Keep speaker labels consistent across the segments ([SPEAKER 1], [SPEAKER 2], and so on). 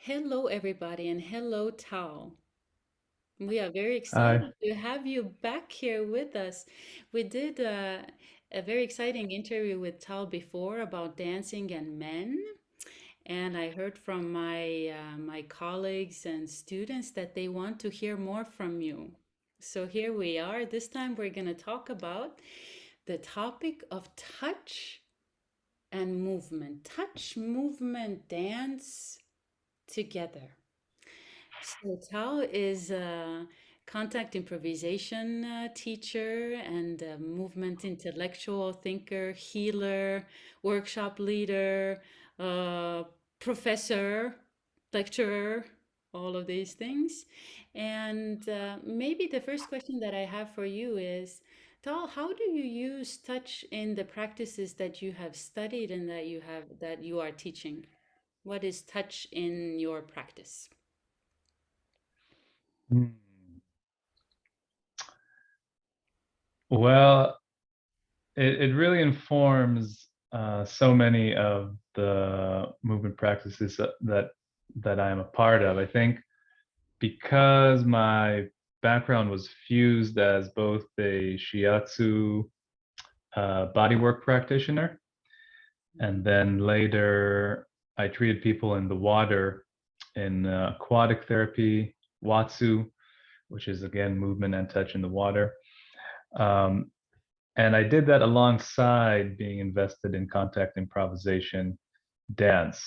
[SPEAKER 1] Hello, everybody, and hello, Tal. We are very
[SPEAKER 2] Hi.
[SPEAKER 1] excited to have you back here with us. We did a very exciting interview with Tal before about dancing and men, and I heard from my colleagues and students that they want to hear more from you. So here we are. This time we're going to talk about the topic of touch and movement. Touch, movement, dance together. So Tal is a contact improvisation teacher and a movement intellectual thinker, healer, workshop leader, uh, professor, lecturer, all of these things. And maybe the first question that I have for you is, Tal, how do you use touch in the practices that you have studied and that you are teaching? What is touch in your practice?
[SPEAKER 2] Hmm. Well, it really informs so many of the movement practices that I am a part of. I think because my background was fused as both a shiatsu bodywork practitioner, and then later I treated people in the water in aquatic therapy, watsu, which is again movement and touch in the water. Um, And I did that alongside being invested in contact improvisation dance.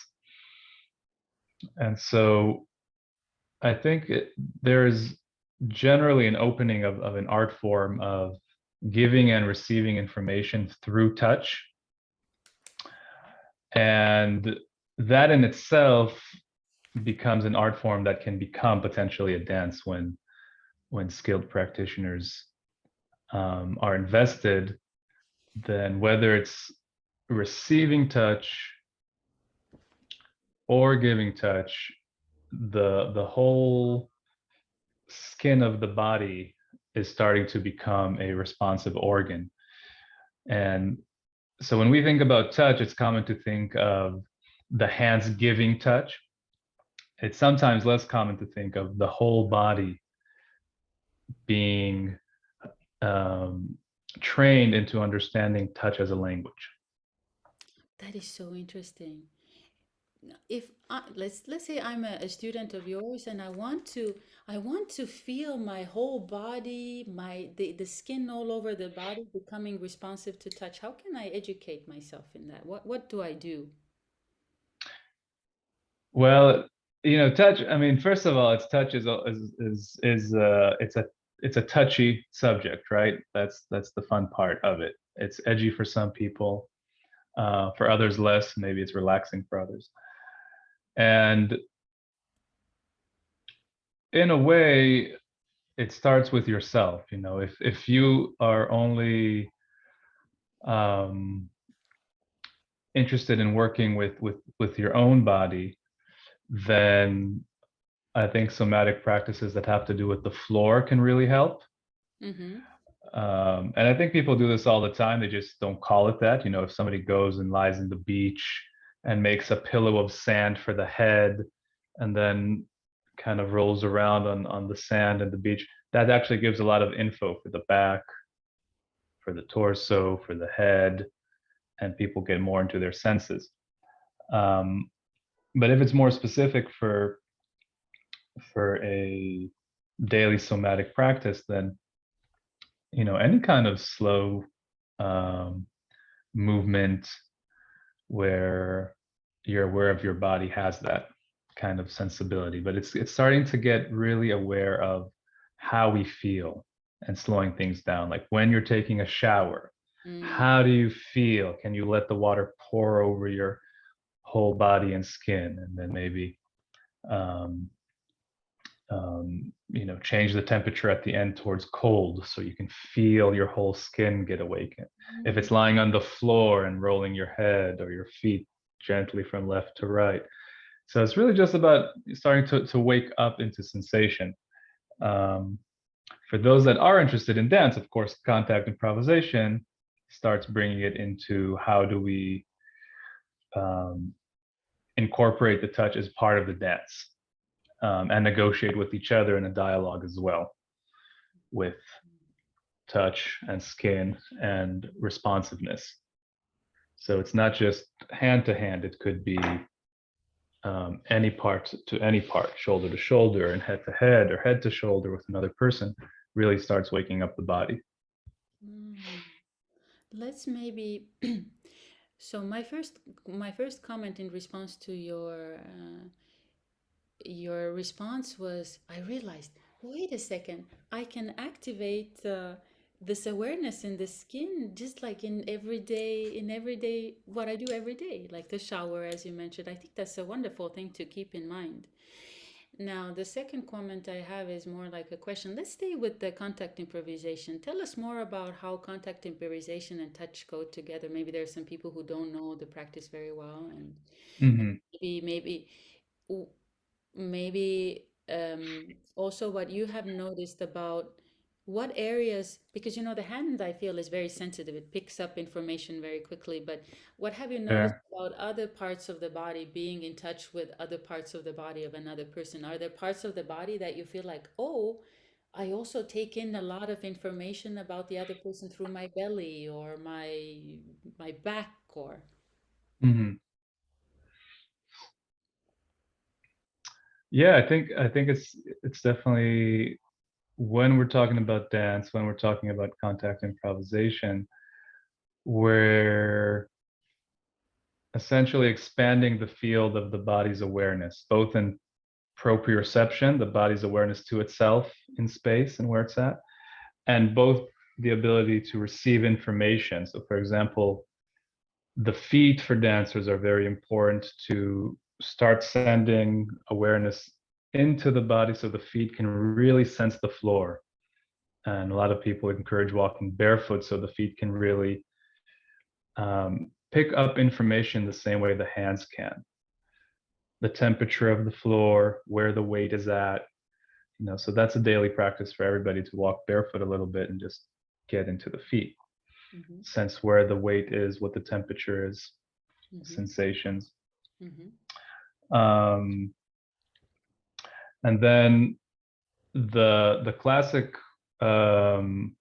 [SPEAKER 2] And so I think there's generally an opening of an art form of giving and receiving information through touch. And that in itself becomes an art form that can become potentially a dance when skilled practitioners are invested. Then whether it's receiving touch or giving touch, the whole skin of the body is starting to become a responsive organ. And so when we think about touch, it's common to think of the hands giving touch. It's sometimes less common to think of the whole body being um, trained into understanding touch as a language.
[SPEAKER 1] That is so interesting. If let's say I'm a student of yours and I want to feel my whole body, the skin all over the body becoming responsive to touch. How can I educate myself in that? What do I do?
[SPEAKER 2] Well, touch. I mean, first of all, it's touch is it's a touchy subject, right? That's the fun part of it. It's edgy for some people, for others less. Maybe it's relaxing for others. And in a way, it starts with yourself. If you are only um, interested in working with your own body, then I think somatic practices that have to do with the floor can really help.
[SPEAKER 1] Mm-hmm.
[SPEAKER 2] And I think people do this all the time. They just don't call it that. If somebody goes and lies in the beach and makes a pillow of sand for the head and then kind of rolls around on the sand and the beach, that actually gives a lot of info for the back, for the torso, for the head, and people get more into their senses. Um, but if it's more specific for a daily somatic practice, then any kind of slow um, movement where you're aware of your body has that kind of sensibility, but it's starting to get really aware of how we feel and slowing things down. Like when you're taking a shower,
[SPEAKER 1] Mm.
[SPEAKER 2] how do you feel? Can you let the water pour over your whole body and skin, and then maybe um, change the temperature at the end towards cold so you can feel your whole skin get awakened. If it's lying on the floor and rolling your head or your feet gently from left to right. So it's really just about starting to wake up into sensation. Um, for those that are interested in dance, of course, contact improvisation starts bringing it into how do we um, incorporate the touch as part of the dance, and negotiate with each other in a dialogue as well, with touch and skin and responsiveness. So it's not just hand to hand, it could be any part to any part, shoulder to shoulder and head to head or head to shoulder with another person, really starts waking up the body.
[SPEAKER 1] Mm. Let's maybe so my first comment in response to your response was, I realized, wait a second, I can activate this awareness in the skin just like in everyday what I do every day, like the shower, as you mentioned. I think that's a wonderful thing to keep in mind. Now, the second comment I have is more like a question. Let's stay with the contact improvisation. Tell us more about how contact improvisation and touch go together. Maybe there are some people who don't know the practice very well, and
[SPEAKER 2] Mm-hmm.
[SPEAKER 1] maybe maybe also what you have noticed about what areas, because the hand, I feel, is very sensitive, it picks up information very quickly, but what have you noticed
[SPEAKER 2] Yeah.
[SPEAKER 1] about other parts of the body being in touch with other parts of the body of another person? Are there parts of the body that you feel like, oh, I also take in a lot of information about the other person through my belly or my back or
[SPEAKER 2] Mm-hmm. Yeah, I think it's definitely, when we're talking about dance, when we're talking about contact improvisation, we're essentially expanding the field of the body's awareness, both in proprioception, the body's awareness to itself in space and where it's at, and both the ability to receive information. So, for example, the feet for dancers are very important to start sending awareness into the body so the feet can really sense the floor. And a lot of people encourage walking barefoot so the feet can really pick up information the same way the hands can. The temperature of the floor, where the weight is at, so that's a daily practice for everybody, to walk barefoot a little bit and just get into the feet,
[SPEAKER 1] hmm
[SPEAKER 2] sense where the weight is, what the temperature is,
[SPEAKER 1] hmm
[SPEAKER 2] sensations.
[SPEAKER 1] hmm
[SPEAKER 2] Um, and then the classic um,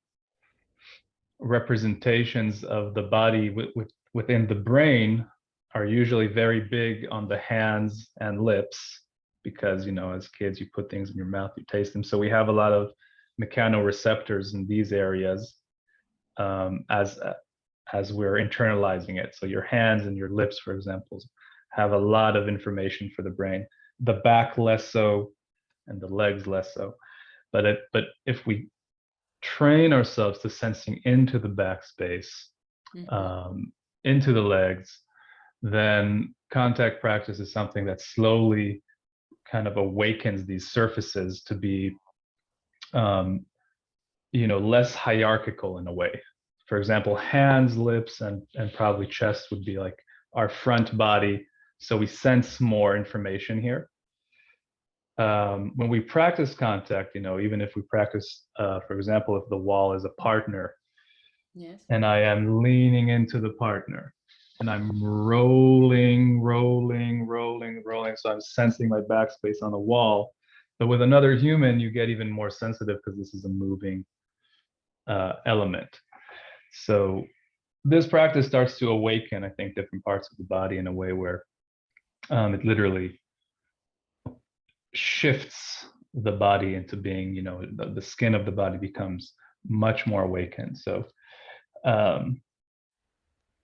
[SPEAKER 2] representations of the body within the brain are usually very big on the hands and lips, because as kids you put things in your mouth, you taste them, so we have a lot of mechanoreceptors in these areas, as we're internalizing it. So your hands and your lips, for example, have a lot of information for the brain. The back less so, and the legs less so. But if we train ourselves to sensing into the backspace,
[SPEAKER 1] hmm
[SPEAKER 2] um, into the legs, then contact practice is something that slowly kind of awakens these surfaces to be um, less hierarchical in a way. For example, hands, lips, and probably chest would be like our front body, so we sense more information here. When we practice contact, even if we practice, for example, if the wall is a partner
[SPEAKER 1] yes.
[SPEAKER 2] and I am leaning into the partner and I'm rolling, rolling, rolling, rolling, so I'm sensing my backspace on the wall. But with another human, you get even more sensitive because this is a moving element. So this practice starts to awaken, I think, different parts of the body in a way where it literally shifts the body into being, the skin of the body becomes much more awakened. So um,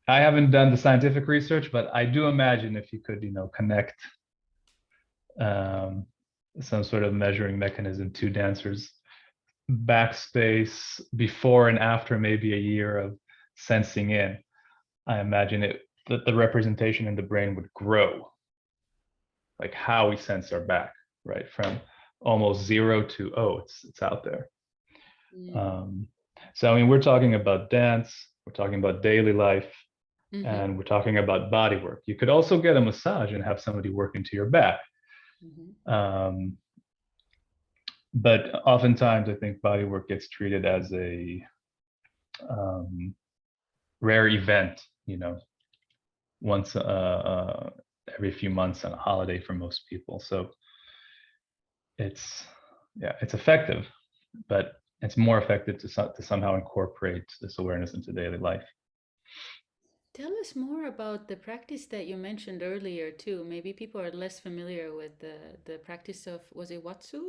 [SPEAKER 2] I haven't done the scientific research, but I do imagine if you could, connect um, some sort of measuring mechanism to dancers' backspace before and after maybe a year of sensing in, I imagine it that the representation in the brain would grow, like how we sense our back, right? From almost zero to, oh, it's out there.
[SPEAKER 1] Mm.
[SPEAKER 2] Um, so I mean, we're talking about dance, we're talking about daily life,
[SPEAKER 1] Mm-hmm.
[SPEAKER 2] and we're talking about body work. You could also get a massage and have somebody work into your back.
[SPEAKER 1] Mm-hmm.
[SPEAKER 2] Um, but oftentimes, I think body work gets treated as a um, rare event. Once every few months on a holiday for most people. So it's, yeah, it's effective, but it's more effective to somehow incorporate this awareness into daily life.
[SPEAKER 1] Tell us more about the practice that you mentioned earlier too. Maybe people are less familiar with the practice of, was it Watsu?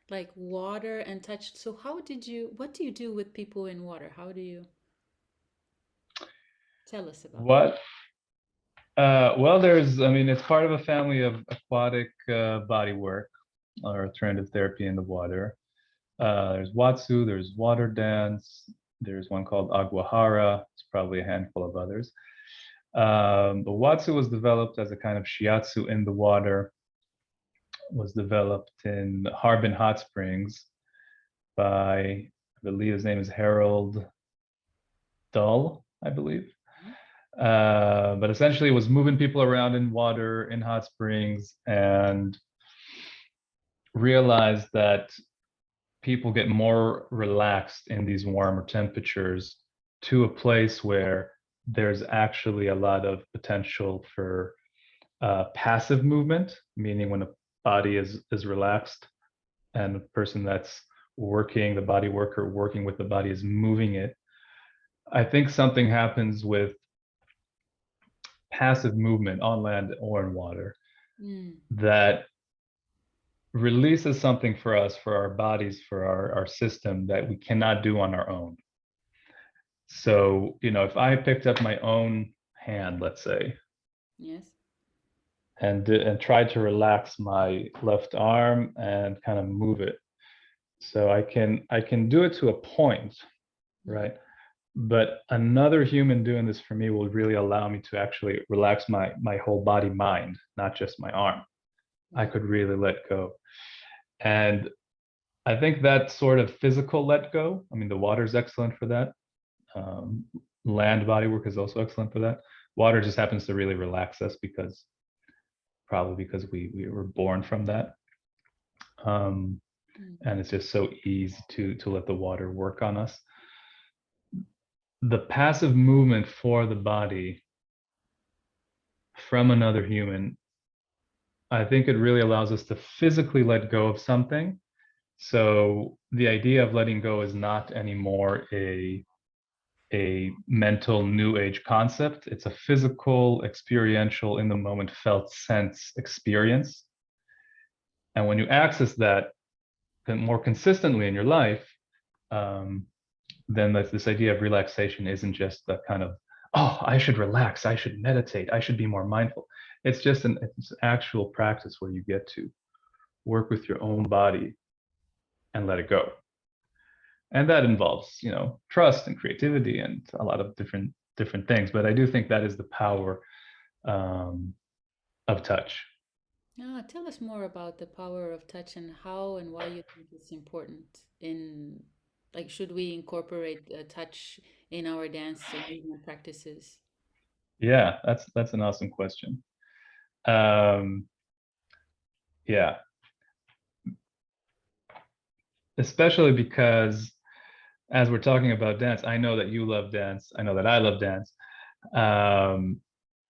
[SPEAKER 1] Like water and touch. So how did you, what do you do with people in water? How do you tell us about that?
[SPEAKER 2] What? Well, I mean, it's part of a family of aquatic body work or alternative therapy in the water. There's Watsu, there's water dance, there's one called Aguahara, it's probably a handful of others. The Watsu was developed as a kind of shiatsu in the water, was developed in Harbin Hot Springs by, I believe his name is Harold Dull, I believe. But essentially it was moving people around in water in hot springs, and realized that people get more relaxed in these warmer temperatures to a place where there's actually a lot of potential for passive movement, meaning when a body is relaxed and the person that's working, the body worker working with the body, is moving it. I think something happens with passive movement on land or in water
[SPEAKER 1] Mm,
[SPEAKER 2] that releases something for us, for our bodies, for our system, that we cannot do on our own. So, if I picked up my own hand, let's say,
[SPEAKER 1] yes.
[SPEAKER 2] and tried to relax my left arm and kind of move it, so I can do it to a point,
[SPEAKER 1] Mm,
[SPEAKER 2] right? But another human doing this for me will really allow me to actually relax my whole body mind, not just my arm. I
[SPEAKER 1] yeah.
[SPEAKER 2] could really let go. And I think that sort of physical let go, I mean, the water is excellent for that. Um, Land body work is also excellent for that. Water just happens to really relax us, probably because we were born from that. Um,
[SPEAKER 1] Mm,
[SPEAKER 2] and it's just so easy to let the water work on us. The passive movement for the body from another human, I think it really allows us to physically let go of something. So the idea of letting go is not anymore a mental new age concept. It's a physical, experiential, in the moment felt sense experience. And when you access that more consistently in your life, um, then this idea of relaxation isn't just the kind of, oh, I should relax, I should meditate, I should be more mindful. It's actual practice where you get to work with your own body and let it go. And that involves, trust and creativity and a lot of different things. But I do think that is the power um, of touch.
[SPEAKER 1] tell us more about the power of touch and how and why you think it's important in, like, should we incorporate touch in our dance and movement practices?
[SPEAKER 2] Yeah, that's an awesome question. Um, yeah, especially because as we're talking about dance, I know that you love dance. I know that I love dance. Um,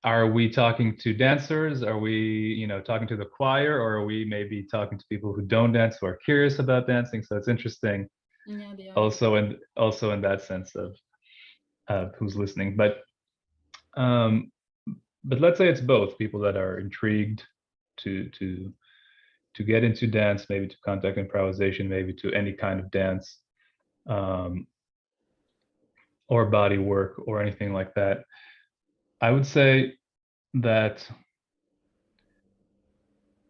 [SPEAKER 2] are we talking to dancers? Are we, talking to the choir, or are we maybe talking to people who don't dance, who are curious about dancing? So it's interesting,
[SPEAKER 1] Yeah, the audience.
[SPEAKER 2] also in that sense of who's listening. Um, but let's say it's both people that are intrigued to to to get into dance, maybe to contact improvisation, maybe to any kind of dance, um, or body work or anything like that. I would say that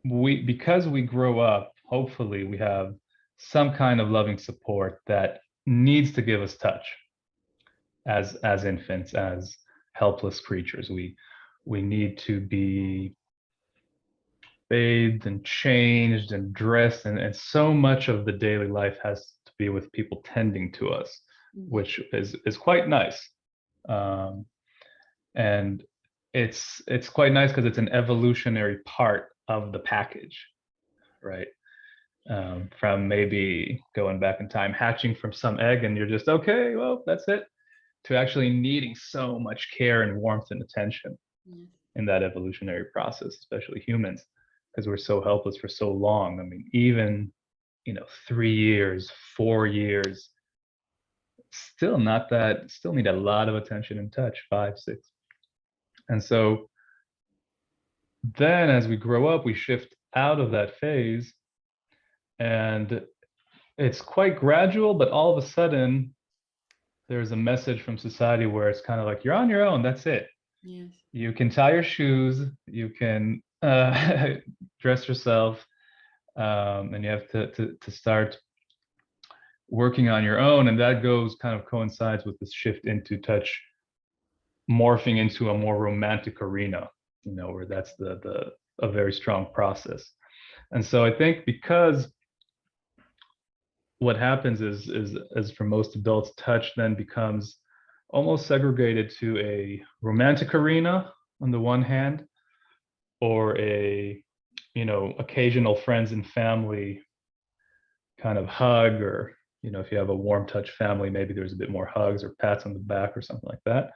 [SPEAKER 2] because we grow up, hopefully we have some kind of loving support that needs to give us touch as infants, as helpless creatures. We need to be bathed and changed and dressed, and so much of the daily life has to be with people tending to us,
[SPEAKER 1] Mhm.
[SPEAKER 2] which is quite nice. um, and it's quite nice because it's an evolutionary part of the package, right? From maybe going back in time, hatching from some egg, and you're just, okay, well, that's it, to actually needing so much care and warmth and attention.
[SPEAKER 1] Yes.
[SPEAKER 2] in that evolutionary process, especially humans, because we're so helpless for so long. I mean, even 3 years, 4 years, still not that. Still need a lot of attention and touch. 5, 6, and so then as we grow up, we shift out of that phase, and it's quite gradual, but all of a sudden there's a message from society where it's kind of like you're on your own. That's it.
[SPEAKER 1] Yes.
[SPEAKER 2] You can tie your shoes, you can dress yourself, and you have to start working on your own. And that goes kind of coincides with this shift into touch morphing into a more romantic arena, where that's the a very strong process. And so I think because what happens is as for most adults, touch then becomes almost segregated to a romantic arena on the one hand, or a occasional friends and family kind of hug, or if you have a warm touch family, maybe there's a bit more hugs or pats on the back or something like that.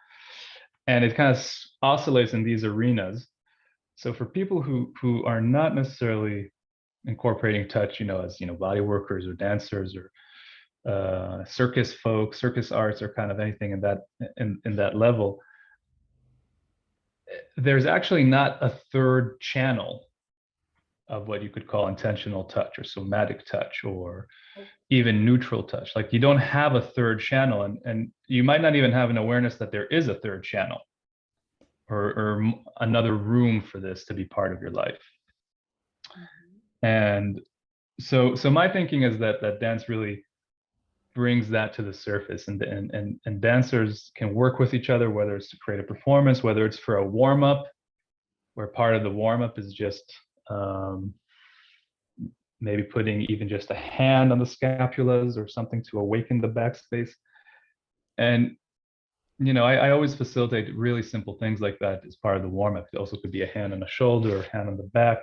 [SPEAKER 2] And it kind of oscillates in these arenas. So for people who are not necessarily incorporating touch, as body workers or dancers or circus folk, circus arts, or kind of anything in that level, there's actually not a third channel of what you could call intentional touch or somatic touch or
[SPEAKER 1] Oh.
[SPEAKER 2] even neutral touch. Like you don't have a third channel, and you might not even have an awareness that there is a third channel, or another room for this to be part of your life.
[SPEAKER 1] Mhm.
[SPEAKER 2] And so my thinking is that dance really brings that to the surface, and dancers can work with each other, whether it's to create a performance, whether it's for a warm-up, where part of the warm-up is just maybe putting even just a hand on the scapulas or something to awaken the backspace. And I always facilitate really simple things like that as part of the warm-up. It also could be a hand on the shoulder or a hand on the back.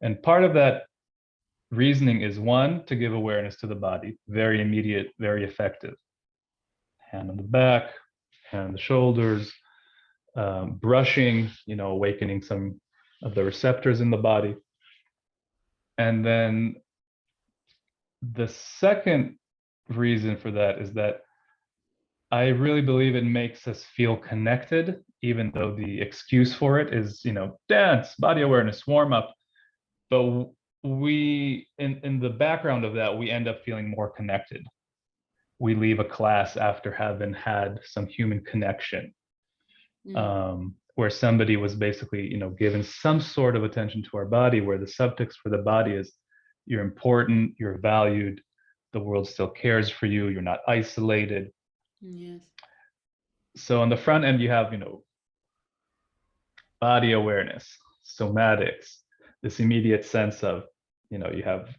[SPEAKER 2] And part of that reasoning is, one, to give awareness to the body, very immediate, very effective. Hand on the back, hand on the shoulders, brushing, awakening some of the receptors in the body. And then the second reason for that is that I really believe it makes us feel connected, even though the excuse for it is, dance, body awareness, warm up. But we, in the background of that, we end up feeling more connected. We leave a class after having had some human connection,
[SPEAKER 1] Mm.
[SPEAKER 2] where somebody was basically, given some sort of attention to our body, where the subtext for the body is you're important, you're valued, the world still cares for you, you're not isolated.
[SPEAKER 1] Yes.
[SPEAKER 2] So on the front end, you have, body awareness, somatics, this immediate sense of, you have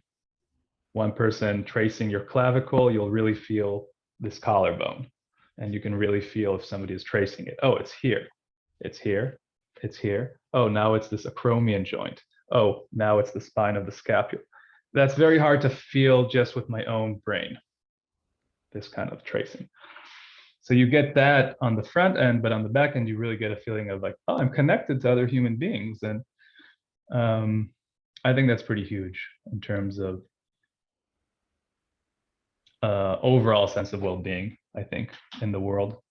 [SPEAKER 2] one person tracing your clavicle, you'll really feel this collarbone. And you can really feel if somebody is tracing it. Oh, it's here. It's here. It's here. Oh, now it's this acromion joint. Oh, now it's the spine of the scapula. That's very hard to feel just with my own brain, this kind of tracing. So you get that on the front end, but on the back end, you really get a feeling of like, oh, I'm connected to other human beings. And I think that's pretty huge in terms of overall sense of well-being, I think, in the world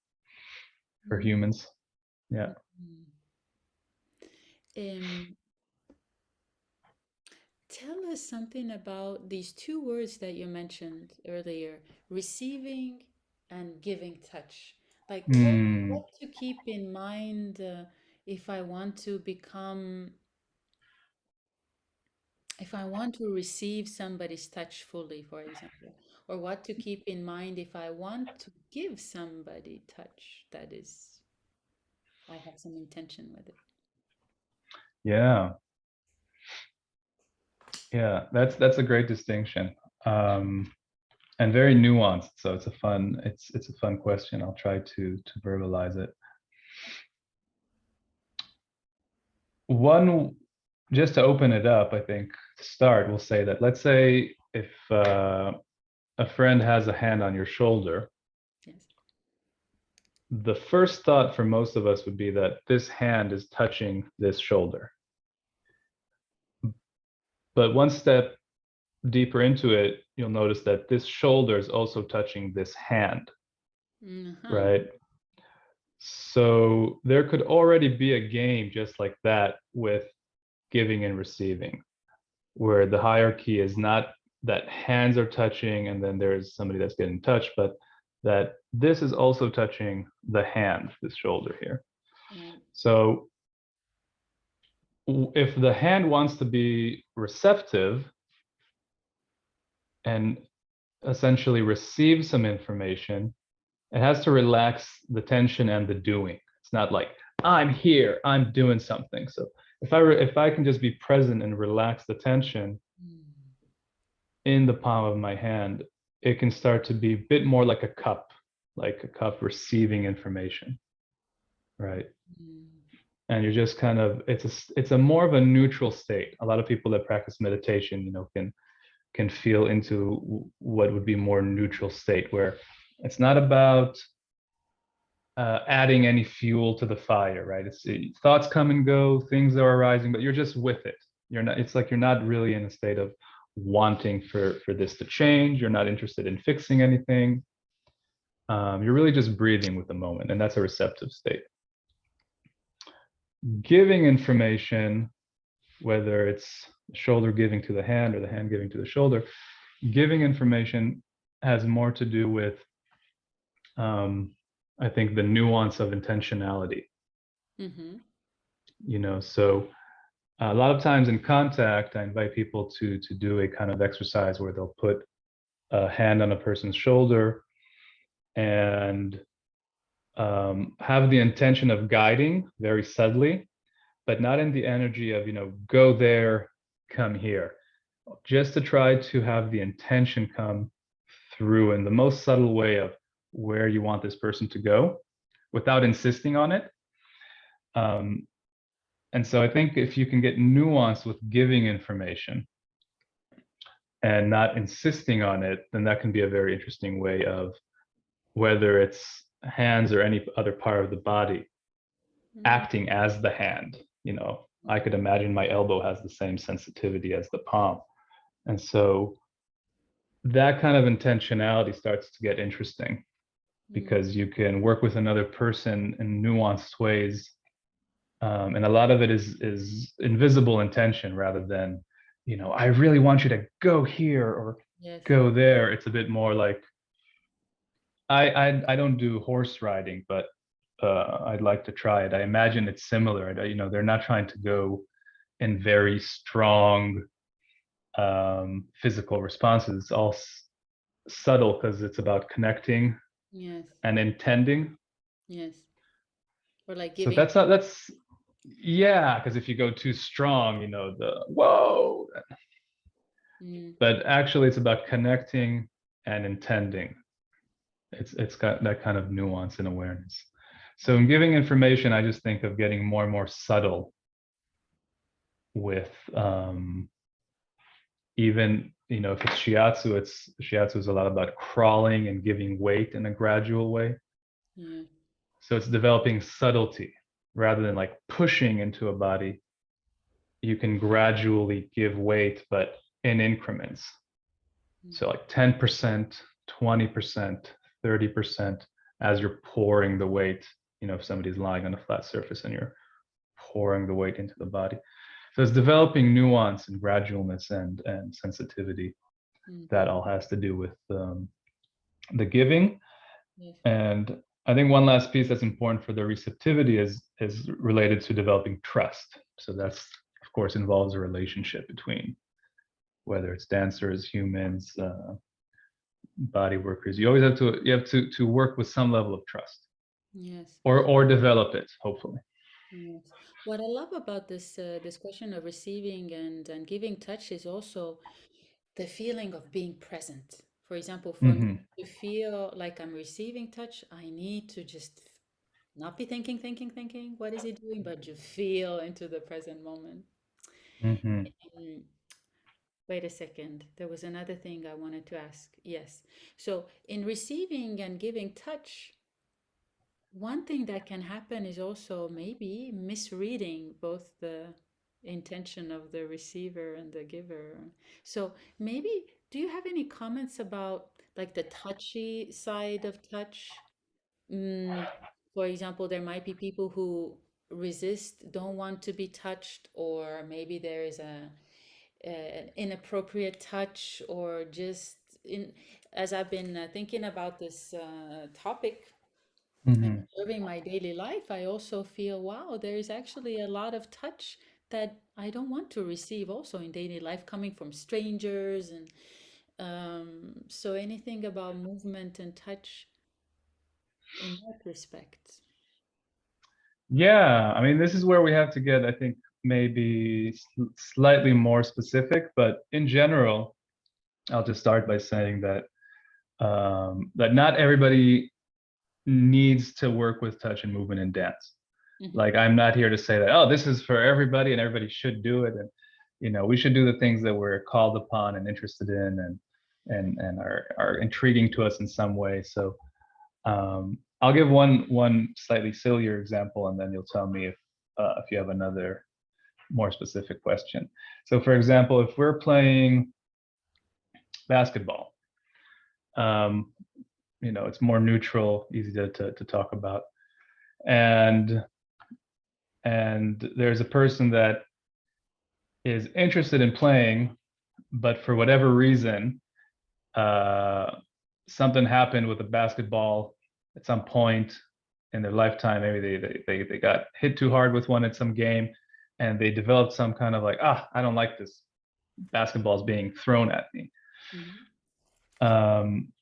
[SPEAKER 2] for
[SPEAKER 1] Mm.
[SPEAKER 2] humans. Yeah.
[SPEAKER 1] Mm. Um, Tell us something about these two words that you mentioned earlier, receiving and giving touch. Like
[SPEAKER 2] Mm,
[SPEAKER 1] what to keep in mind if I want to become, if I want to receive somebody's touch fully, for example, or what to keep in mind if I want to give somebody touch that is, I have some intention with it.
[SPEAKER 2] yeah. Yeah. That's a great distinction. Um, and very nuanced. So it's a fun question. I'll try to verbalize it. One, just to open it up, I think to start, we'll say that, let's say if a friend has a hand on your shoulder,
[SPEAKER 1] Yes.
[SPEAKER 2] the first thought for most of us would be that this hand is touching this shoulder. But one step deeper into it, you'll notice that this shoulder is also touching this hand,
[SPEAKER 1] Uh-huh.
[SPEAKER 2] right? So there could already be a game just like that with giving and receiving, where the hierarchy is not that hands are touching and then there's somebody that's getting touched, but that this is also touching the hand, this shoulder here.
[SPEAKER 1] Right.
[SPEAKER 2] So if the hand wants to be receptive and essentially receive some information, it has to relax the tension and the doing. It's not like I'm here, I'm doing something. So if I can just be present and relax the tension
[SPEAKER 1] Mm.
[SPEAKER 2] in the palm of my hand, it can start to be a bit more like a cup receiving information, right?
[SPEAKER 1] Mm.
[SPEAKER 2] And you're just kind of it's a more of a neutral state. A lot of people that practice meditation, can feel into what would be more neutral state where it's not about adding any fuel to the fire, right? Thoughts come and go, things are arising, but you're just with it. You're not. It's like you're not really in a state of wanting for this to change. You're not interested in fixing anything. You're really just breathing with the moment, and that's a receptive state. Giving information, whether it's the shoulder giving to the hand or the hand giving to the shoulder, giving information has more to do with, um, I think, the nuance of intentionality.
[SPEAKER 1] Mm-hmm.
[SPEAKER 2] So a lot of times in contact, I invite people to do a kind of exercise where they'll put a hand on a person's shoulder and have the intention of guiding very subtly, but not in the energy of go there, come here. Just to try to have the intention come through in the most subtle way of where you want this person to go, without insisting on it. Um, and so I think if you can get nuance with giving information and not insisting on it, then that can be a very interesting way of, whether it's hands or any other part of the body,
[SPEAKER 1] Mm.
[SPEAKER 2] acting as the hand. I could imagine my elbow has the same sensitivity as the palm. And so that kind of intentionality starts to get interesting
[SPEAKER 1] Mm.
[SPEAKER 2] because you can work with another person in nuanced ways. And a lot of it is invisible intention rather than, I really want you to go here or
[SPEAKER 1] Yes.
[SPEAKER 2] go there. It's a bit more like, I don't do horse riding, but I'd like to try it. I imagine it's similar. They're not trying to go in very strong physical responses. It's all subtle because it's about connecting
[SPEAKER 1] Yes.
[SPEAKER 2] and intending.
[SPEAKER 1] Yes. Or like
[SPEAKER 2] So
[SPEAKER 1] giving.
[SPEAKER 2] that's yeah, because if you go too strong, the whoa.
[SPEAKER 1] Mm.
[SPEAKER 2] But actually, it's about connecting and intending. It's got that kind of nuance and awareness. So in giving information, I just think of getting more and more subtle with, even if it's shiatsu is a lot about crawling and giving weight in a gradual way.
[SPEAKER 1] Yeah.
[SPEAKER 2] So it's developing subtlety rather than like pushing into a body. You can gradually give weight, but in increments.
[SPEAKER 1] Mm.
[SPEAKER 2] So like 10%, 20%, 30% as you're pouring the weight. If somebody's lying on a flat surface and you're pouring the weight into the body. So it's developing nuance and gradualness and sensitivity.
[SPEAKER 1] Mm-hmm.
[SPEAKER 2] That all has to do with the giving.
[SPEAKER 1] Yes.
[SPEAKER 2] And I think one last piece that's important for the receptivity is related to developing trust. So that's, of course, involves a relationship between, whether it's dancers, humans, body workers. You have to work with some level of trust,
[SPEAKER 1] Yes.
[SPEAKER 2] or develop it, hopefully.
[SPEAKER 1] Yes. What I love about this question of receiving and giving touch is also the feeling of being present. For example, for me
[SPEAKER 2] Mm-hmm.
[SPEAKER 1] to feel like I'm receiving touch, I need to just not be thinking, what is he doing, but to feel into the present moment.
[SPEAKER 2] Mm-hmm.
[SPEAKER 1] Mm, wait a second. There was another thing I wanted to ask. Yes. So in receiving and giving touch, One thing that can happen is also maybe misreading both the intention of the receiver and the giver. So maybe, do you have any comments about like the touchy side of touch? Mm, for example, there might be people who resist, don't want to be touched, or maybe there is an inappropriate touch, or just in, as I've been thinking about this topic and
[SPEAKER 2] Hmm.
[SPEAKER 1] observing my daily life, I also feel, wow, there is actually a lot of touch that I don't want to receive also in daily life coming from strangers. And so anything about movement and touch in that respect.
[SPEAKER 2] Yeah, I mean, this is where we have to get, I think, maybe slightly more specific, but in general, I'll just start by saying that that not everybody needs to work with touch and movement in dance.
[SPEAKER 1] Hmm.
[SPEAKER 2] Like, I'm not here to say that, oh, this is for everybody and everybody should do it, and we should do the things that we're called upon and interested in, and are intriguing to us in some way. So I'll give one slightly sillier example, and then you'll tell me if you have another more specific question. So, for example, if we're playing basketball, um, it's more neutral, easy to talk about, and there's a person that is interested in playing, but for whatever reason, uh, something happened with the basketball at some point in their lifetime. Maybe they got hit too hard with one at some game, and they developed some kind of like, I don't like this basketball's being thrown at me.
[SPEAKER 1] Hmm.
[SPEAKER 2] Um,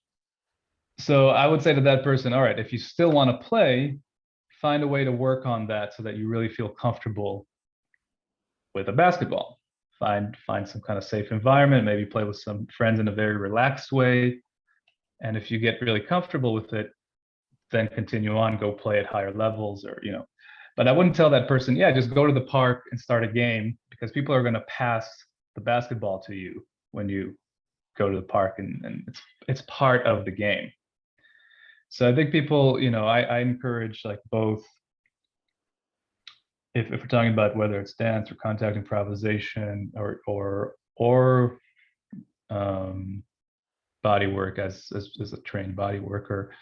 [SPEAKER 2] so I would say to that person, all right, if you still want to play, find a way to work on that so that you really feel comfortable with a basketball. Find some kind of safe environment, maybe play with some friends in a very relaxed way. And if you get really comfortable with it, then continue on, go play at higher levels, but I wouldn't tell that person, yeah, just go to the park and start a game, because people are going to pass the basketball to you when you go to the park, and it's part of the game. So I think people, I encourage like both, if we're talking about whether it's dance or contact improvisation or um, body work as a trained body worker.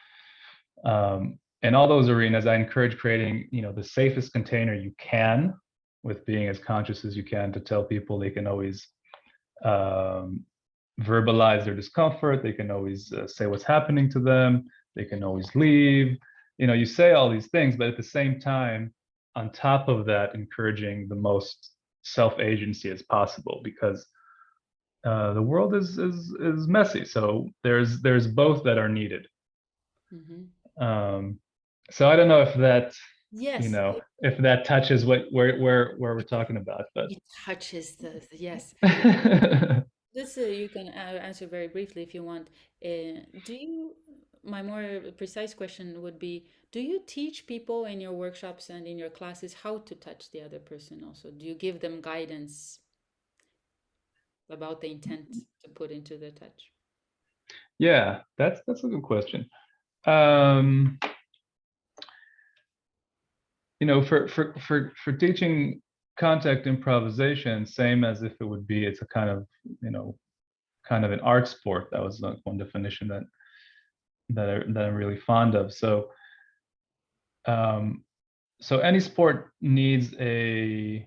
[SPEAKER 2] In all those arenas, I encourage creating, the safest container you can, with being as conscious as you can, to tell people they can always um, verbalize their discomfort. They can always say what's happening to them. They can always leave. You say all these things, but at the same time, on top of that, encouraging the most self agency as possible, because the world is messy. So there's both that are needed.
[SPEAKER 1] Hmm.
[SPEAKER 2] Um, so I don't know if that
[SPEAKER 1] Yes,
[SPEAKER 2] if that touches where we're talking about, but
[SPEAKER 1] it touches yes. This you can answer very briefly if you want. Do you, my more precise question would be, do you teach people in your workshops and in your classes how to touch the other person also? Do you give them guidance about the intent to put into the touch?
[SPEAKER 2] yeah, that's a good question. Um, for teaching contact improvisation, same as if it would be, it's a you know kind of an art sport. That was like one definition that I'm really fond of. Um, so any sport needs a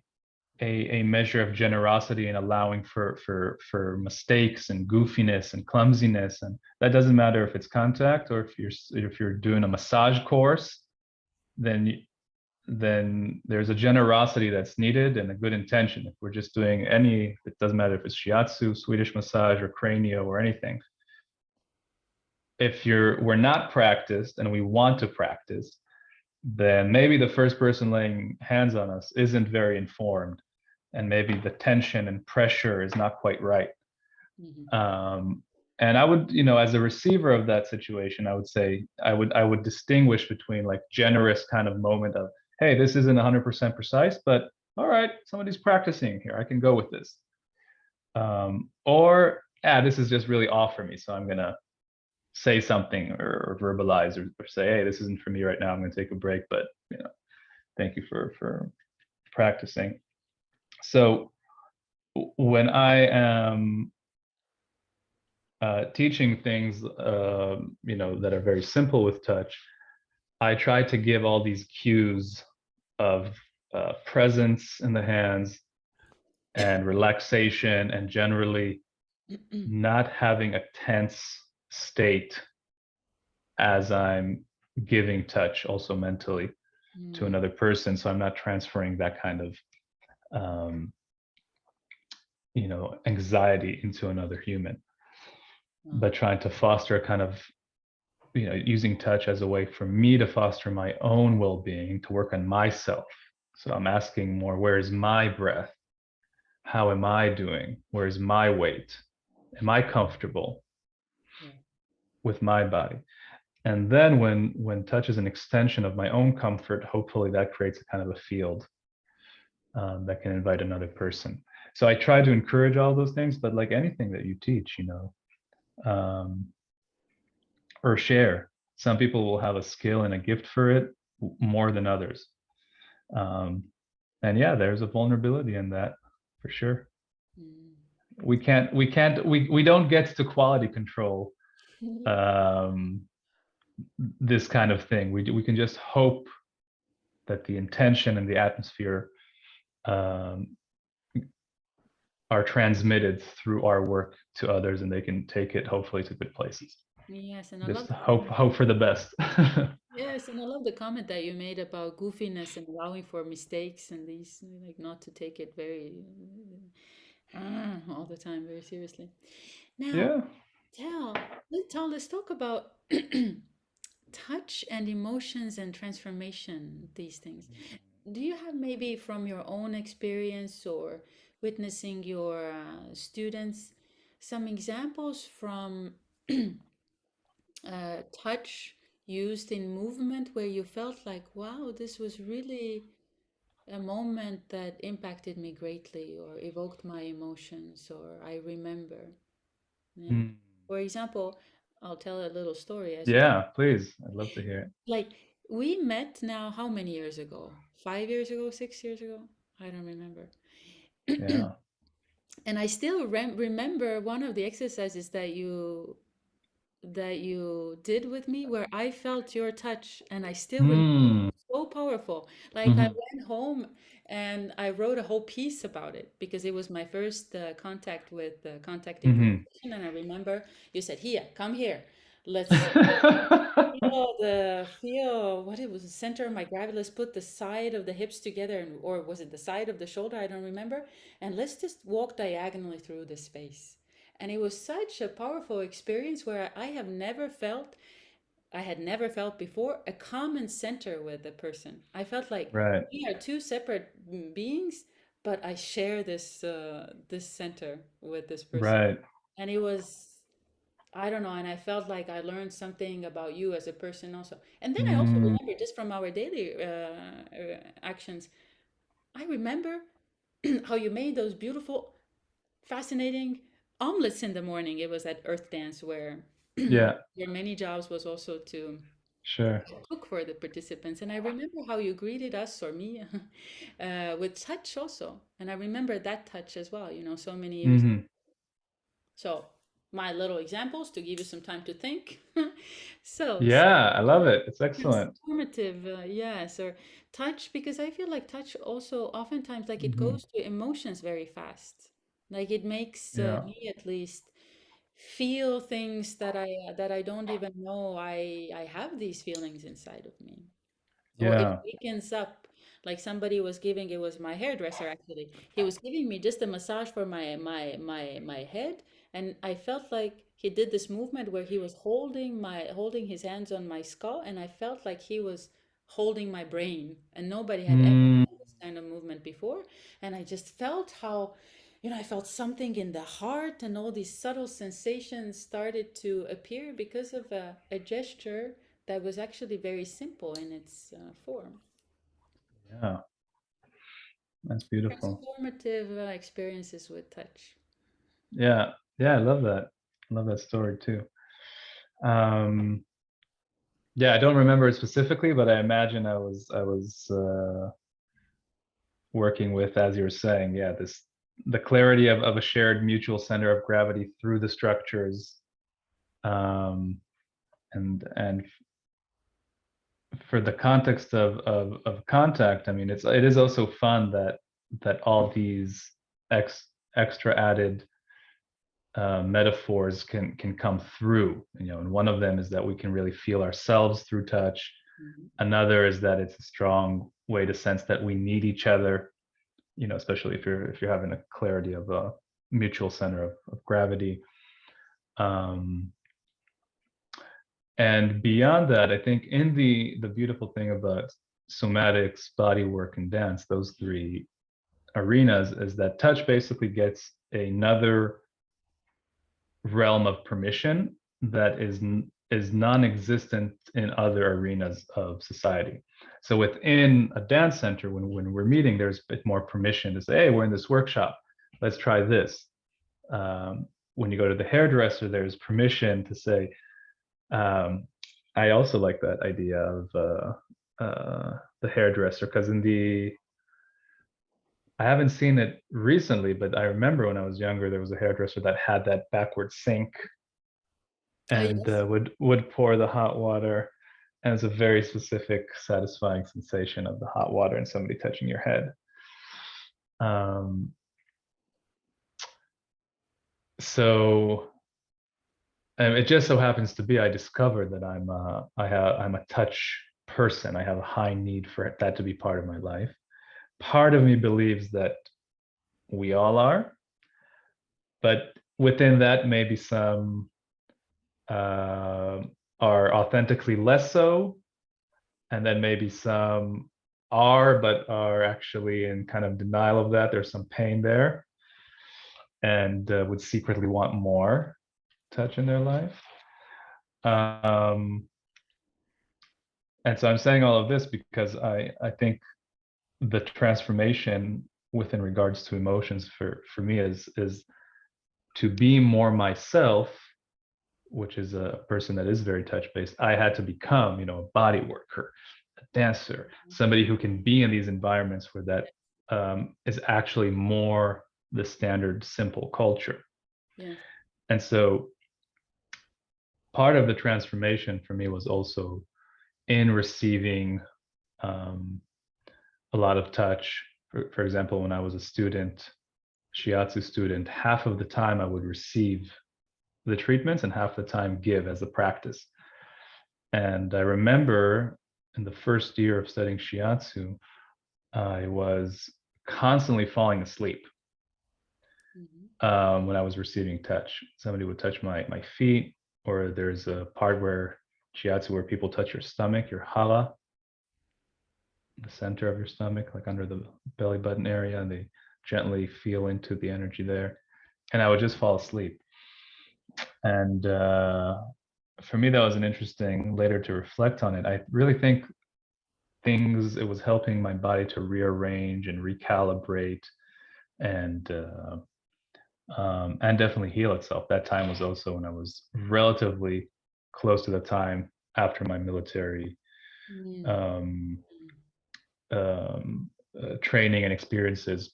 [SPEAKER 2] measure of generosity and allowing for mistakes and goofiness and clumsiness, and that doesn't matter if it's contact or if you're doing a massage course. Then then there's a generosity that's needed and a good intention. If we're just doing it doesn't matter if it's shiatsu, Swedish massage, or cranio, or anything. If we're not practiced and we want to practice, then maybe the first person laying hands on us isn't very informed, and maybe the tension and pressure is not quite right.
[SPEAKER 1] Hmm.
[SPEAKER 2] Um, and I would, as a receiver of that situation, I would say I would distinguish between like generous kind of moment of, hey, this isn't 100% precise, but all right, somebody's practicing here, I can go with this. Or, this is just really off for me, so I'm gonna say something or verbalize or say, hey, this isn't for me right now. I'm going to take a break, but thank you for practicing. So when I am teaching things, that are very simple with touch, I try to give all these cues of presence in the hands and relaxation, and generally not having a tense state as I'm giving touch, also mentally, to
[SPEAKER 1] Mm,
[SPEAKER 2] another person. So I'm not transferring that kind of um, anxiety into another human,
[SPEAKER 1] oh,
[SPEAKER 2] but trying to foster a kind of using touch as a way for me to foster my own well-being, to work on myself. So I'm asking more, where's my breath? How am I doing? Where's my weight? Am I comfortable
[SPEAKER 1] yeah.
[SPEAKER 2] with my body? And then when touch is an extension of my own comfort, hopefully that creates a kind of a field that can invite another person. So I try to encourage all those things, but like anything that you teach, um, or share, some people will have a skill and a gift for it more than others. Um, and yeah, there's a vulnerability in that for sure.
[SPEAKER 1] Mm.
[SPEAKER 2] We don't get to quality control um, this kind of thing. We can just hope that the intention and the atmosphere um, are transmitted through our work to others, and they can take it hopefully to good places.
[SPEAKER 1] Yes, and I love
[SPEAKER 2] Just
[SPEAKER 1] the
[SPEAKER 2] hope
[SPEAKER 1] comment.
[SPEAKER 2] hope for the best.
[SPEAKER 1] Yes, and I love the comment that you made about goofiness and allowing for mistakes and these, like not to take it very all the time very seriously. Now,
[SPEAKER 2] Yeah.
[SPEAKER 1] let's talk about touch and emotions and transformation, these things. Do you have maybe from your own experience or witnessing your students some examples from touch used in movement where you felt like, wow, this was really a moment that impacted me greatly or evoked my emotions or I remember? Yeah.
[SPEAKER 2] Mm.
[SPEAKER 1] For example, I'll tell a little story as you
[SPEAKER 2] Yeah, please. I'd love to hear it.
[SPEAKER 1] like we met now how many years ago? 5 years ago, 6 years ago? I don't remember.
[SPEAKER 2] Yeah.
[SPEAKER 1] And I still remember one of the exercises that you did with me where I felt your touch and I still remember
[SPEAKER 2] Mm.
[SPEAKER 1] so powerful. Like I
[SPEAKER 2] Hmm.
[SPEAKER 1] went home and I wrote a whole piece about it because it was my first contact with contact
[SPEAKER 2] Hmm.
[SPEAKER 1] improvisation. And I remember you said, "Here, come here. Let's feel what it was the center of my gravity. Let's put the side of the hips together, and or was it the side of the shoulder? I don't remember. And let's just walk diagonally through the space." And it was such a powerful experience where I had never felt before a common center with a person. I felt like
[SPEAKER 2] Right.
[SPEAKER 1] we are two separate beings, but I share this center with this person.
[SPEAKER 2] Right.
[SPEAKER 1] And it was I don't know, and I felt like I learned something about you as a person also. And then I also
[SPEAKER 2] Mm.
[SPEAKER 1] remember just from our daily actions, I remember how you made those beautiful, fascinating omelets in the morning. It was at Earth Dance where
[SPEAKER 2] Yeah,
[SPEAKER 1] your many jobs was also to
[SPEAKER 2] sure.
[SPEAKER 1] cook for the participants. And I remember how you greeted us or me with touch also. And I remember that touch as well, so many years.
[SPEAKER 2] Hmm.
[SPEAKER 1] So my little examples to give you some time to think. So
[SPEAKER 2] Yeah, I love it. It's excellent.
[SPEAKER 1] transformative, yes, or touch, because I feel like touch also oftentimes like it
[SPEAKER 2] Hmm.
[SPEAKER 1] goes to emotions very fast. Like it makes
[SPEAKER 2] Yeah.
[SPEAKER 1] me at least feel things that I don't even know I have these feelings inside of me, or it
[SPEAKER 2] Yeah.
[SPEAKER 1] wakens up like somebody was giving it was my hairdresser actually he was giving me just a massage for my head, and I felt like he did this movement where he was holding his hands on my skull, and I felt like he was holding my brain, and nobody had ever
[SPEAKER 2] Mm.
[SPEAKER 1] done this kind of movement before. And I just felt how I felt something in the heart, and all these subtle sensations started to appear because of a gesture that was actually very simple in its form.
[SPEAKER 2] Yeah, that's beautiful.
[SPEAKER 1] Transformative experiences with touch.
[SPEAKER 2] Yeah. Yeah, I love that. I love that story too. Um, yeah, I don't remember it specifically, but I imagine I was working with, as you were saying, yeah, this the clarity of a shared mutual center of gravity through the structures, um, and for the context of contact, I mean, it is also fun that all these extra added metaphors can come through, you know, and one of them is that we can really feel ourselves through touch.
[SPEAKER 1] Mhm.
[SPEAKER 2] Another is that it's a strong way to sense that we need each other, you know, especially if you're having a clarity of a mutual center of gravity. Um, and beyond that, I think in the beautiful thing about somatics, body work, and dance, those three arenas, is that touch basically gets another realm of permission that is non-existent in other arenas of society. So within a dance center, when we're meeting, there's a bit more permission to say, hey, we're in this workshop, let's try this. When you go to the hairdresser, there's permission to say, I also like that idea of the hairdresser, because I haven't seen it recently, but I remember when I was younger, there was a hairdresser that had that backward sink
[SPEAKER 1] Oh,
[SPEAKER 2] and
[SPEAKER 1] yes.
[SPEAKER 2] would pour the hot water, and it's a very specific, satisfying sensation of the hot water and somebody touching your head. Um, so it just so happens to be I discovered that I'm a touch person. I have a high need for that to be part of my life. Part of me believes that we all are, but within that, maybe some uh, are authentically less so, and then maybe some are, but are actually in kind of denial of that. There's some pain there, and would secretly want more touch in their life. Um, and so I'm saying all of this because I think the transformation within regards to emotions for me is to be more myself, which is a person that is very touch based. I had to become, you know, a body worker, a dancer, somebody who can be in these environments where that is actually more the standard simple culture.
[SPEAKER 1] Yes.
[SPEAKER 2] And so part of the transformation for me was also in receiving um, a lot of touch. For example, when I was a student, shiatsu student, half of the time I would receive the treatments and half the time give as a practice. And I remember in the first year of studying shiatsu, I was constantly falling asleep
[SPEAKER 1] Mhm.
[SPEAKER 2] when I was receiving touch. Somebody would touch my feet, or there's a part where shiatsu where people touch your stomach, your hala, the center of your stomach, like under the belly button area, and they gently feel into the energy there. And I would just fall asleep. And for me, that was an interesting later to reflect on it. I really think it was helping my body to rearrange and recalibrate and definitely heal itself. That time was also when I was relatively close to the time after my military
[SPEAKER 1] Yeah.
[SPEAKER 2] um, training and experiences,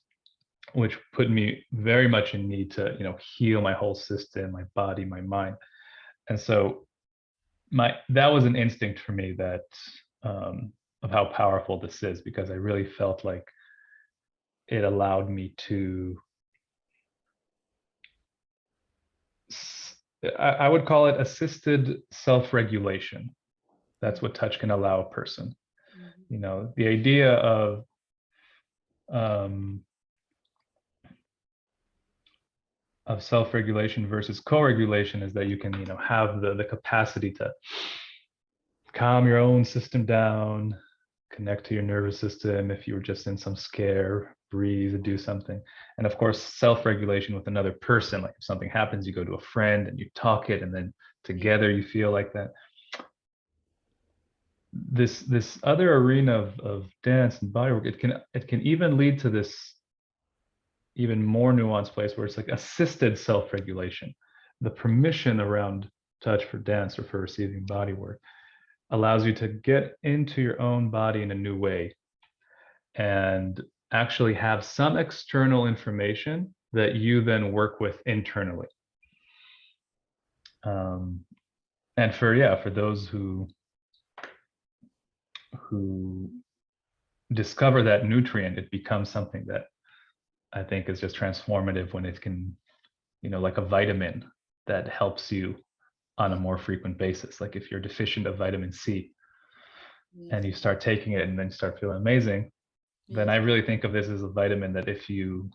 [SPEAKER 2] which put me very much in need to, you know, heal my whole system, my body, my mind. And so my that was an instinct for me that of how powerful this is, because I really felt like it allowed me to I would call it assisted self-regulation. That's what touch can allow a person.
[SPEAKER 1] Mhm.
[SPEAKER 2] You know, the idea um, of self-regulation versus co-regulation is that you can, you know, have the capacity to calm your own system down, connect to your nervous system if you were just in some scare, breathe, do something. And of course, self-regulation with another person. Like if something happens, you go to a friend and you talk it, and then
[SPEAKER 1] Yeah.
[SPEAKER 2] together you feel like that. This other arena of dance and bodywork, it can even lead to this even more nuanced place where it's like assisted self-regulation, the permission around touch for dance or for receiving body work, allows you to get into your own body in a new way and actually have some external information that you then work with internally. Um, and for yeah, for those who discover that nutrient, it becomes something that I think is just transformative when it can, like a vitamin that helps you on a
[SPEAKER 1] Yeah.
[SPEAKER 2] more frequent basis. Like if you're deficient of vitamin C and
[SPEAKER 1] Yes.
[SPEAKER 2] you start taking it and then start feeling amazing, then I
[SPEAKER 1] Yes.
[SPEAKER 2] really think of this as a vitamin that if you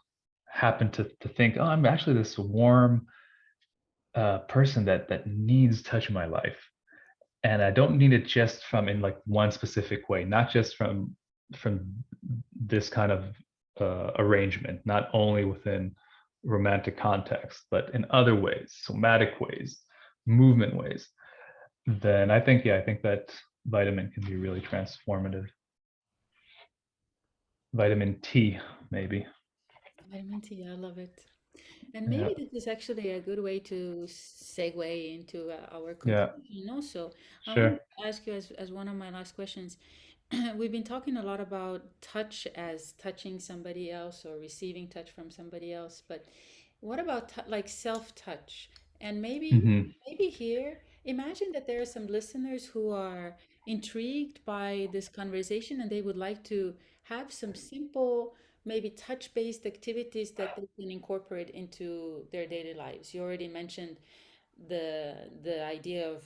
[SPEAKER 2] happen to think, oh, I'm actually this warm person that needs touch in my life, and I don't need it just from in like one specific way, not just from this kind of arrangement, not only within romantic context, but in other ways, somatic ways, movement ways. Then I think, yeah, I think that vitamin can be really transformative. Vitamin T, maybe.
[SPEAKER 1] Vitamin T, I love it. And
[SPEAKER 2] Yeah,
[SPEAKER 1] maybe this is actually a good way to segue into our
[SPEAKER 2] yeah,
[SPEAKER 1] conclusion. Also, I want
[SPEAKER 2] sure.
[SPEAKER 1] to ask you as one of my last questions. We've been talking a lot about touch as touching somebody else or receiving touch from somebody else, but what about like self-touch? And
[SPEAKER 2] Hmm.
[SPEAKER 1] maybe here, imagine that there are some listeners who are intrigued by this conversation and they would like to have some simple, maybe touch-based activities that they can incorporate into their daily lives. You already mentioned the idea of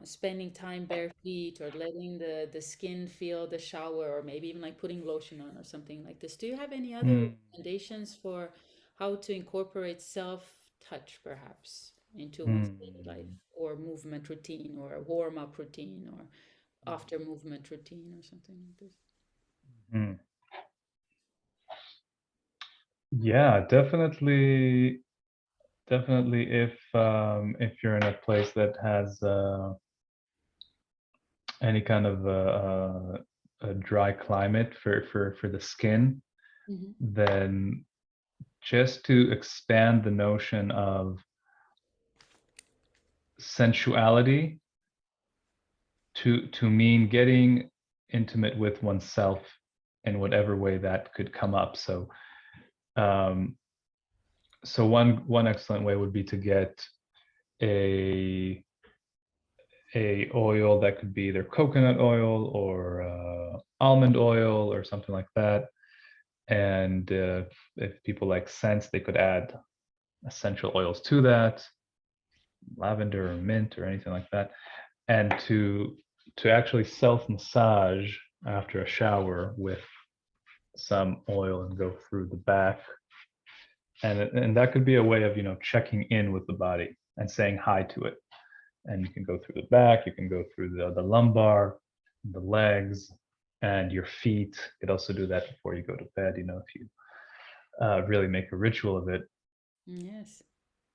[SPEAKER 1] spending time bare feet or letting the skin feel the shower or maybe even like putting lotion on or something like this. Do you have any other
[SPEAKER 2] Mm,
[SPEAKER 1] recommendations for how to incorporate self-touch perhaps into one's daily life
[SPEAKER 2] mm,
[SPEAKER 1] or movement routine or a warm-up routine or after movement routine or something like this?
[SPEAKER 2] mm. Yeah, definitely. Definitely, if you're in a place that has any kind of a dry climate for the skin,
[SPEAKER 1] Hmm.
[SPEAKER 2] then just to expand the notion of sensuality to mean getting intimate with oneself in whatever way that could come up. Um, so one excellent way would be to get a a oil that could be either coconut oil or almond oil or something like that. And if people like scents, they could add essential oils to that, lavender or mint or anything like that. And to actually self massage after a shower with some oil and go through the back. And that could be a way of checking in with the body and saying hi to it. And you can go through the back, you can go through the lumbar, the legs, and your feet. You could also do that before you go to bed, if you really make a ritual of it,
[SPEAKER 1] Yes.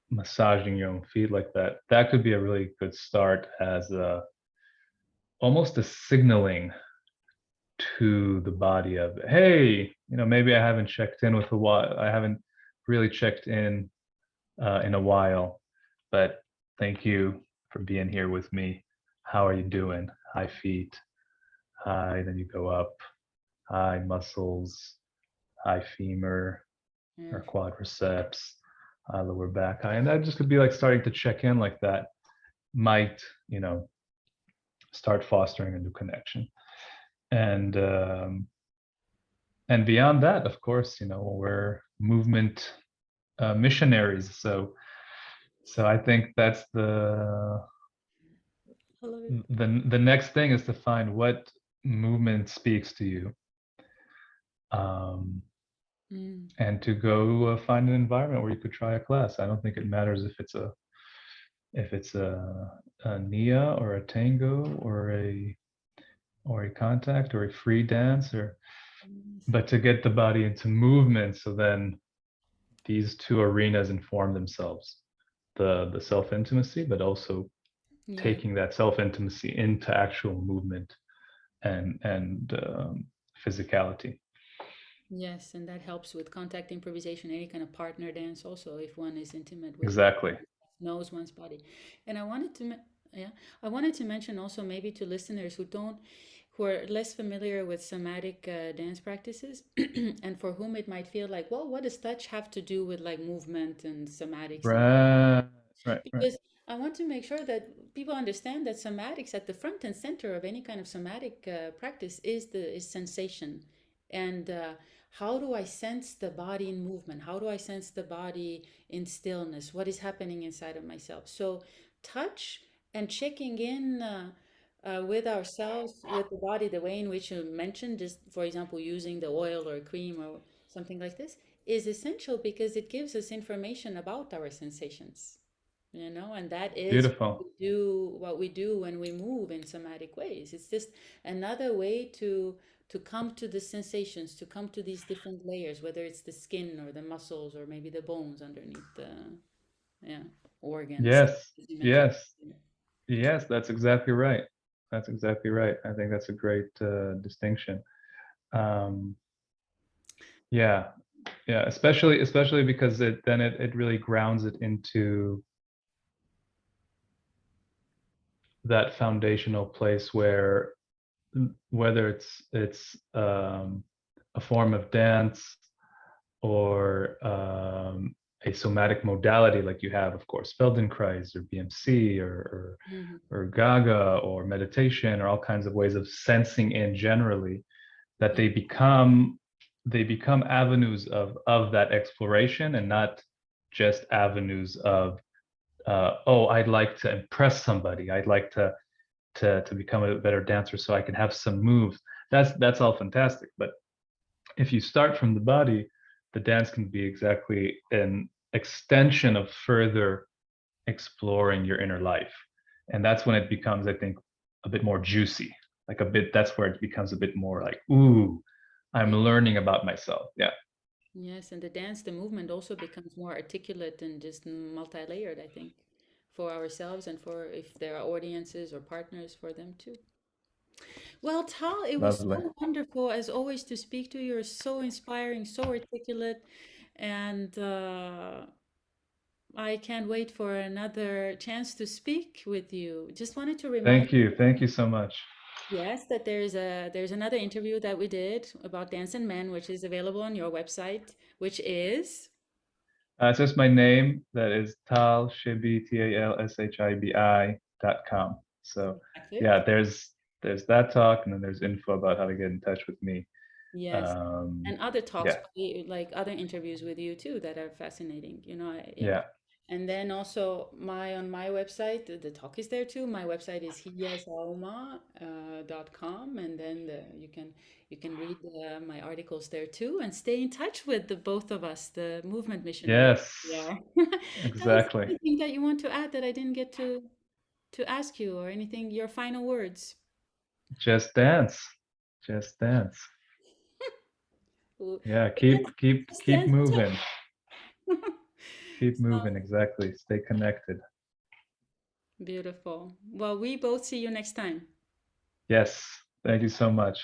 [SPEAKER 2] massaging your own feet like that. That could be a really good start as almost a signaling to the body of, hey, maybe I haven't checked in with a while. I haven't really checked in a while, but thank you for being here with me. How are you doing? Hi, feet. Hi, then you go up. Hi, muscles. Hi, femur
[SPEAKER 1] Yeah.
[SPEAKER 2] or quadriceps. Hi, lower back. Hi, and that just could be like starting to check in like that. Might start fostering a new connection. And and beyond that, of course, we're movement missionaries. So I think that's
[SPEAKER 1] I love it.
[SPEAKER 2] the next thing is to find what movement speaks to you, um,
[SPEAKER 1] Mm.
[SPEAKER 2] and to go find an environment where you could try a class. I don't think it matters if it's a nia or a tango or a contact or a free dance, or
[SPEAKER 1] Yes.
[SPEAKER 2] but to get the body into movement, so then these two arenas inform themselves, the self intimacy, but also
[SPEAKER 1] Yeah.
[SPEAKER 2] taking that self intimacy into actual movement and physicality.
[SPEAKER 1] Yes, and that helps with contact improvisation, any kind of partner dance also, if one is intimate with one,
[SPEAKER 2] Exactly.
[SPEAKER 1] knows one's body. And I wanted to Yeah, I wanted to mention also maybe to listeners who are less familiar with somatic dance practices, and for whom it might feel like, well, what does touch have to do with like movement and somatics and
[SPEAKER 2] Right, right.
[SPEAKER 1] because I want to make sure that people understand that somatics at the front and center of any kind of somatic practice is sensation, and how do I sense the body in movement? How do I sense the body in stillness? What is happening inside of myself? So touch and checking in. With ourselves, with the body, the way in which you mentioned, just for example, using the oil or cream or something like this, is essential because it gives us information about our sensations, and that is
[SPEAKER 2] Beautiful.
[SPEAKER 1] what we do when we move in somatic ways. It's just another way to come to the sensations, to come to these different layers, whether it's the skin or the muscles or maybe the bones underneath the, yeah, organs,
[SPEAKER 2] Yes,
[SPEAKER 1] as you mentioned.
[SPEAKER 2] yes, yes, that's exactly right. That's exactly right. I think that's a great distinction. Um, yeah, yeah, especially because it really grounds it into that foundational place where whether it's a form of dance or a somatic modality like you have, of course, Feldenkrais or BMC
[SPEAKER 1] Mhm.
[SPEAKER 2] or Gaga or meditation or all kinds of ways of sensing in generally, that
[SPEAKER 1] Yeah.
[SPEAKER 2] they become avenues of that exploration and not just avenues of oh, I'd like to impress somebody. I'd like to become a better dancer so I can have some moves. That's all fantastic. But if you start from the body, the dance can be exactly an extension of further exploring your inner life. And that's when it becomes, I think, a bit more juicy. Like a bit, that's where it becomes a bit more like, ooh, I'm
[SPEAKER 1] Yeah.
[SPEAKER 2] learning about myself. Yeah,
[SPEAKER 1] Yes, and the dance, the movement also becomes more articulate and just multi-layered, I think, for ourselves and for if there are audiences or partners for them too. Well, Tal, it was
[SPEAKER 2] lovely.
[SPEAKER 1] so wonderful as always to speak to you. You're so inspiring, so articulate, and I can't wait for another chance to speak with you. Just wanted to remind
[SPEAKER 2] Thank you. Thank you so much.
[SPEAKER 1] yes, that there's another interview that we did about Dance and Men, which is available on your website, which is
[SPEAKER 2] It's just my name. That is Tal Shibi, TalShibi.com. So
[SPEAKER 1] exactly.
[SPEAKER 2] yeah, there's that talk, and then there's info about how to get in touch with me.
[SPEAKER 1] Yes.
[SPEAKER 2] Um,
[SPEAKER 1] And other talks,
[SPEAKER 2] yeah,
[SPEAKER 1] like other interviews with you too, that are fascinating. Yeah.
[SPEAKER 2] yeah.
[SPEAKER 1] And then also on my website, the talk is there too. My website is hiyasalma.com, and then you can read my articles there too, and stay in touch with the both of us, the movement missionary.
[SPEAKER 2] Yes,
[SPEAKER 1] Yeah. Now, is there
[SPEAKER 2] exactly.
[SPEAKER 1] anything that you want to add that I didn't get to ask you, or anything? Your final words?
[SPEAKER 2] Just dance. Just dance.
[SPEAKER 1] Ooh,
[SPEAKER 2] Yeah,
[SPEAKER 1] dance, just
[SPEAKER 2] keep
[SPEAKER 1] dance.
[SPEAKER 2] moving. Keep
[SPEAKER 1] So
[SPEAKER 2] moving, exactly. Stay connected.
[SPEAKER 1] beautiful. Well, we both see you next time.
[SPEAKER 2] Yes. Thank you so much.